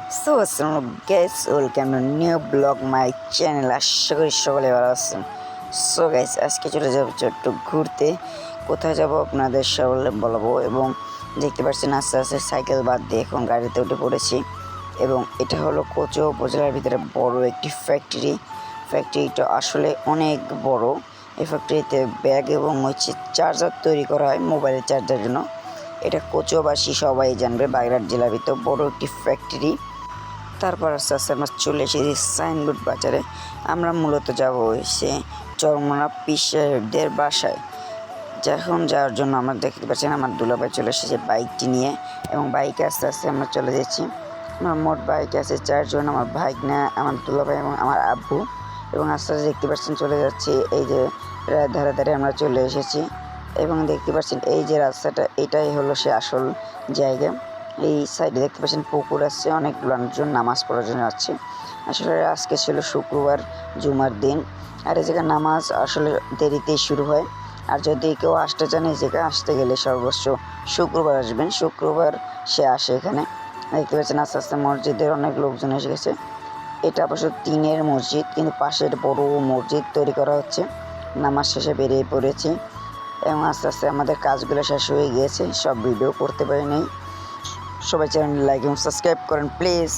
So আসসালামু guys, welcome to new blog my channel. আশা করি সকলে ভালো আছেন। সো গাইস, আজকে চলে যাবো ছোট্ট ঘুরতে। কোথায় যাব আপনাদের সকলে বলবো। এবং দেখতে পাচ্ছেন আস্তে আস্তে সাইকেল বাদ দিয়ে এখন গাড়িতে উঠে পড়েছি। এবং এটা হলো কোচো উপজেলার ভিতরে বড় একটি ফ্যাক্টরিটা আসলে অনেক বড়। এই ফ্যাক্টরিতে ব্যাগ এবং চার্জার তৈরি করা হয় মোবাইলের চার্জার জন্য। এটা কোচোবাসী সবাই জানবে, বাগেরহাট জেলার ভিতর বড় একটি ফ্যাক্টরি। তারপর আস্তে আস্তে আমরা চলে এসেছি সাইনবোর্ড বাজারে। আমরা মূলত যাব সে চরমোনা পীর সাহেবদের বাসায়। যখন যাওয়ার জন্য আমরা দেখতে পাচ্ছেন আমার দুলাভাই চলে এসেছে বাইকটি নিয়ে, এবং বাইকে আস্তে আস্তে আমরা চলে যাচ্ছি। আমার মোট বাইকে আছে 4 জন, আমার ভাইগনা, আমার দুলাভাই এবং আমার আব্বু। এবং আস্তে আস্তে দেখতে পাচ্ছেন চলে যাচ্ছি, এই যে ধারে ধারে আমরা চলে এসেছি। এবং দেখতে পাচ্ছেন এই যে রাস্তাটা, এটাই হলো সে আসল জায়গা। এই সাইডে দেখতে পাচ্ছেন পুকুর আছে, অনেক লোকজন নামাজ পড়ার জন্য যাচ্ছে। আসলে আজকে ছিল শুক্রবার, জুমার দিন। আর এই জায়গায় নামাজ আসলে দেরিতেই শুরু হয়। আর যদি কেউ আসতে চান এই জায়গায় আসতে গেলে সর্বোচ্চ শুক্রবার আসবেন, শুক্রবার সে আসে এখানে। দেখতে পাচ্ছেন আস্তে আস্তে মসজিদের অনেক লোকজন এসে গেছে। এটা অবশ্য টিনের মসজিদ, কিন্তু পাশের বড় মসজিদ তৈরি করা হচ্ছে। নামাজ শেষে বেরিয়ে পড়েছি এবং আস্তে আস্তে আমাদের কাজগুলো শেষ হয়ে গিয়েছে, সব ভিডিও করতে পারি নাই। সবাই চ্যানেল লাইক এবং সাবস্ক্রাইব করেন প্লিজ।